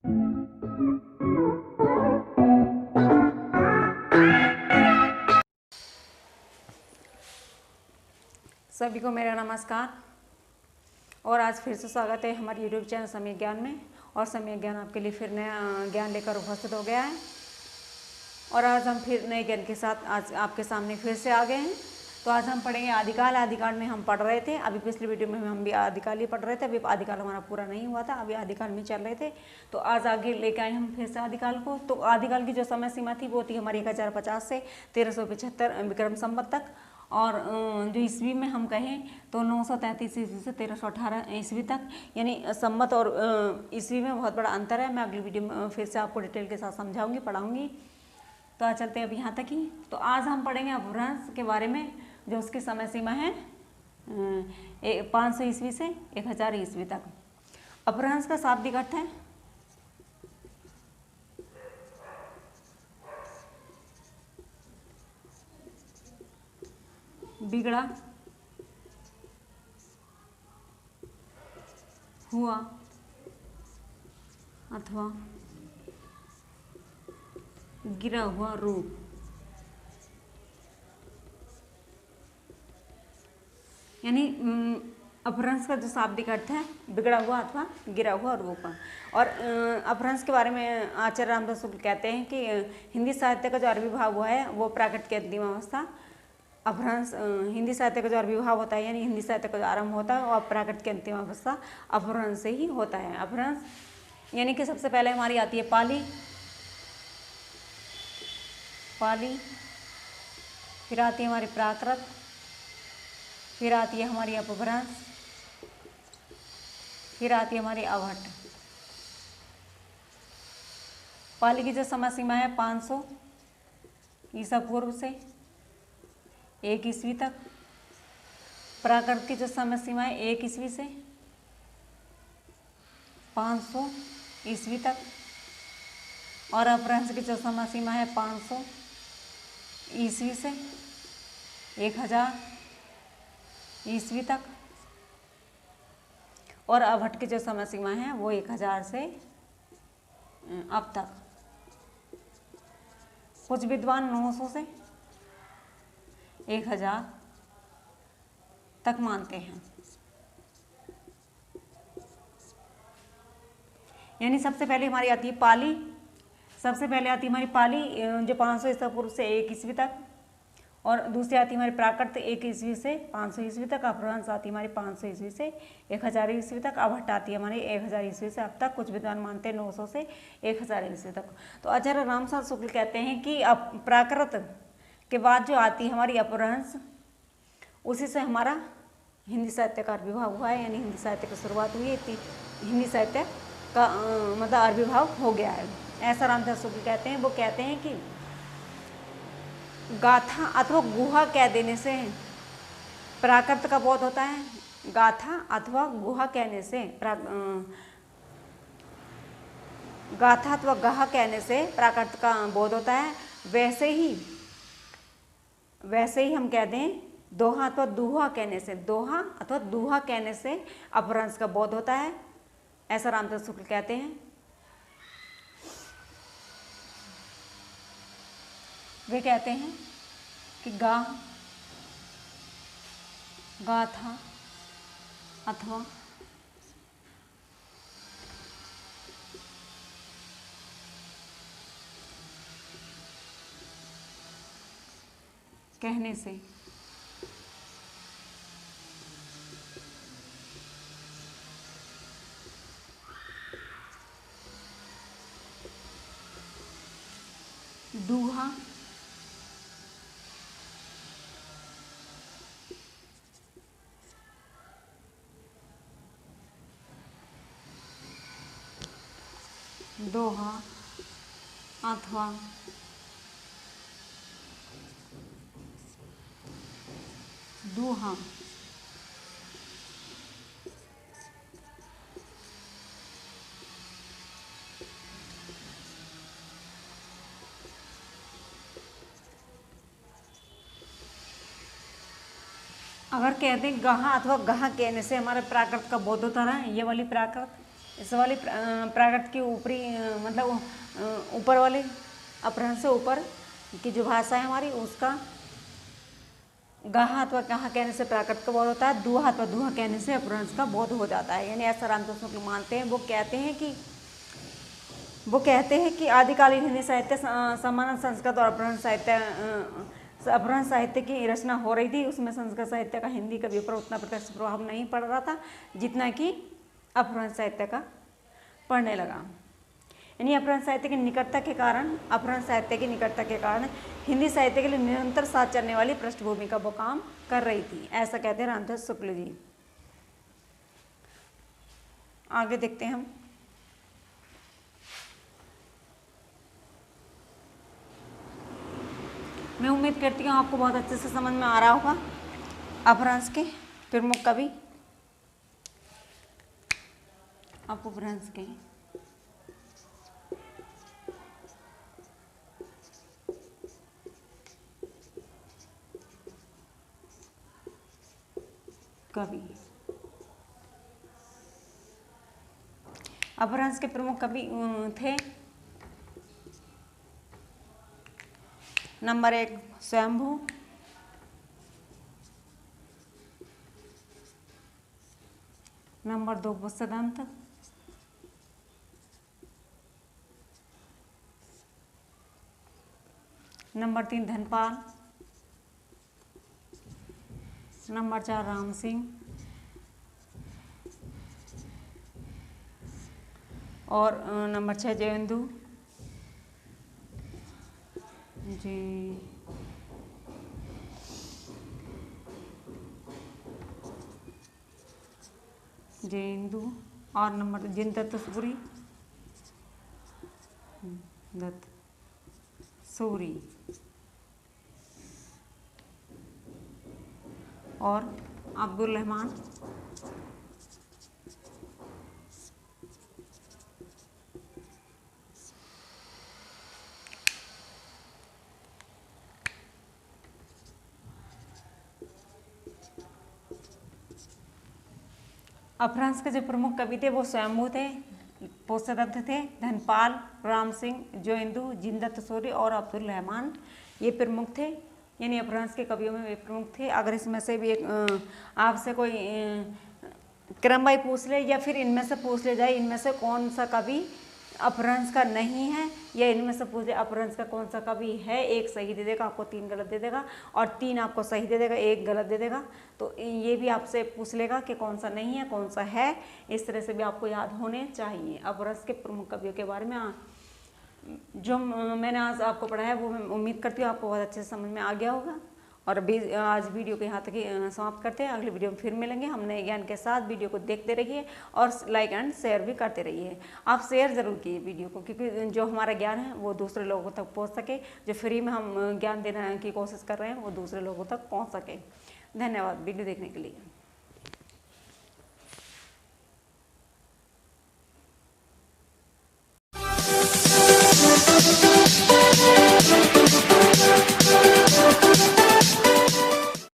सभी को मेरा नमस्कार और आज फिर से स्वागत है हमारे YouTube चैनल समय ज्ञान में। और समय ज्ञान आपके लिए फिर नया ज्ञान लेकर उपस्थित हो गया है और आज हम फिर नए ज्ञान के साथ आज आपके सामने फिर से आ गए हैं। तो आज हम पढ़ेंगे आदिकाल। आदिकाल में हम पढ़ रहे थे, अभी पिछली वीडियो में हम भी आदिकाल ही पढ़ रहे थे। अभी आदिकाल हमारा पूरा नहीं हुआ था, अभी आदिकाल में चल रहे थे। तो आज आगे लेके आए हम फिर से आदिकाल को। तो आदिकाल की जो समय सीमा थी वो थी हमारी 1050 से 1375 विक्रम संवत तक। और जो ईस्वी में हम कहें तो 933 ईस्वी से 1318 ईस्वी तक, यानी संवत और ईस्वी में बहुत बड़ा अंतर है। मैं अगली वीडियो में फिर से आपको डिटेल के साथ समझाऊंगी, पढ़ाऊंगी। तो आज चलते हैं अब यहाँ तक ही। तो आज हम पढ़ेंगे अपभ्रंश के बारे में, जो उसकी समय सीमा है 500 ईस्वी से 1000 ईस्वी तक। अपभ्रंश का शाब्दिक अर्थ है बिगड़ा हुआ अथवा गिरा हुआ रूप। यानी अपभ्रंश का जो शाब्दिक अर्थ है बिगड़ा हुआ अथवा गिरा हुआ रूप। और अपभ्रंश के बारे में आचार्य रामदास शुक्ल कहते हैं कि हिंदी साहित्य का जो अरबी भाव हुआ है वो प्राकृत की अंतिम अवस्था। अपभ्रंश हिंदी साहित्य का जो अरबी भाव होता है, यानी हिंदी साहित्य का जो आरंभ होता है, और प्राकृत की अंतिम अवस्था अपभ्रंश से ही होता है। अपभ्रंश यानी कि सबसे पहले हमारी आती है पाली, फिर आती है हमारी प्राकृत, फिर आती है हमारी अपभ्रंश, फिर आती है हमारी अवहट। पाली की जो समय सीमा है 500 ईसा पूर्व से 1 ईस्वी तक। प्राकृत की जो समय सीमा है 1 ईस्वी से 500 ईस्वी तक। और अपभ्रंश की जो समय सीमा है 500 ईस्वी से 1000 ईस्वी तक। और अवहट की जो समय सीमा है वो 1000 से अब तक। कुछ विद्वान 900 से 1000 तक मानते हैं। यानी सबसे पहले हमारी आती है पाली, सबसे पहले आती है हमारी पाली जो 500 ईसा पूर्व से 1 ईस्वी तक। और दूसरी आती है हमारी प्राकृत 1 ईस्वी से 500 ईस्वी तक। अपभ्रंश आती है हमारी 500 ईस्वी से 1000 ईस्वी तक। अवहट आती है हमारी 1000 ईस्वी से अब तक। कुछ विद्वान मानते हैं 900 से 1000 ईस्वी तक। तो आचार्य रामदास शुक्ल कहते हैं कि प्राकृत के बाद जो आती है हमारी अपभ्रंश, उसी से हमारा हिंदी साहित्य का आविर्भाव हुआ है, यानी हिंदी साहित्य की शुरुआत हुई है। हिंदी साहित्य का मतलब आविर्भाव हो गया है, ऐसा रामदास शुक्ल कहते हैं। वो कहते हैं कि गाथा अथवा गुहा कह देने से प्राकृत का बोध होता है। गाथा अथवा गुहा कहने से गाथा अथवा गहा कहने से प्राकृत का बोध होता है। वैसे ही हम कह दें दोहा अथवा दूहा कहने से, दोहा अथवा दूहा कहने से अपभ्रंश का बोध होता है, ऐसा रामदास शुक्ल कहते हैं। वे कहते हैं कि गाथा अथवा कहने से दूहा दोहा अथवा दूहा अगर कहते हैं गहा अथवा गहा कहने से हमारे प्राकृत का बोध होता है, ये वाली प्राकृत, इस वाली प्राकृत की ऊपरी मतलब ऊपर वाले अपभ्रंश से ऊपर की जो भाषा है हमारी उसका गाहा अथवा कहा कहने से प्राकृत का बोध होता है, दुहा अथवा दुहा कहने से अपभ्रंश का बोध हो जाता है। यानी ऐसा रामचंद्र शुक्ल मानते हैं। वो कहते हैं कि आदिकालीन हिंदी साहित्य सामान्य संस्कृत और अपभ्रंश साहित्य की रचना हो रही थी, उसमें संस्कृत साहित्य का हिंदी कवियों पर उतना प्रत्यक्ष प्रभाव नहीं पड़ रहा था जितना कि अपभ्रंश साहित्य का पढ़ने लगा। यानी अपभ्रंश साहित्य की निकटता के कारण हिंदी साहित्य के लिए निरंतर साथ चलने वाली पृष्ठभूमि का वो काम कर रही थी, ऐसा कहते हैं रामचंद्र शुक्ल जी। आगे देखते हैं हम। मैं उम्मीद करती हूँ आपको बहुत अच्छे से समझ में आ रहा होगा अपभ्रंश के प्रमुख कवि। अपभ्रंश के कवि, अपभ्रंश के प्रमुख कवि थे number 1 Swayambhu, number 2 Buddhadanta, number 3 Dhanpal, number 4 Ram Singh और नंबर 6 जयेंदु जी। जयेंदु और नंबर जिनदत्त सूरी, दत्त सूरी और अब्दुल रहमान अपभ्रंश के जो प्रमुख कवि थे वो स्वयंभू थे, बुद्धदंत थे, धनपाल, राम सिंह, जयेंदु, जिनदत्त सूरी और अब्दुल रहमान, ये प्रमुख थे। यानी अपभ्रंश के कवियों में वे प्रमुख थे। अगर इसमें से भी एक आपसे कोई क्रमवाई पूछ ले या फिर इनमें से पूछ ले जाए इनमें से कौन सा कवि अपभ्रंश का नहीं है, या इनमें से पूछ ले अपभ्रंश का कौन सा कवि है, एक सही दे देगा आपको, 3 गलत दे देगा और 3 आपको सही दे देगा, 1 गलत दे देगा। तो ये भी आपसे पूछ लेगा कि कौन सा नहीं है कौन सा है, इस तरह से भी आपको याद होने चाहिए। अपभ्रंश के प्रमुख कवियों के बारे में जो मैंने आज आपको पढ़ाया वो मैं उम्मीद करती हूँ आपको बहुत अच्छे से समझ में आ गया होगा। और अभी आज वीडियो को यहाँ तक ही समाप्त करते हैं। अगले वीडियो में फिर मिलेंगे। हम नए ज्ञान के साथ वीडियो को देखते रहिए और लाइक एंड शेयर भी करते रहिए। आप शेयर ज़रूर कीजिए वीडियो को, क्योंकि जो हमारा ज्ञान है वो दूसरे लोगों तक पहुँच सके। जो फ्री में हम ज्ञान देने की कोशिश कर रहे हैं वो दूसरे लोगों तक पहुँच सके। धन्यवाद वीडियो देखने के लिए।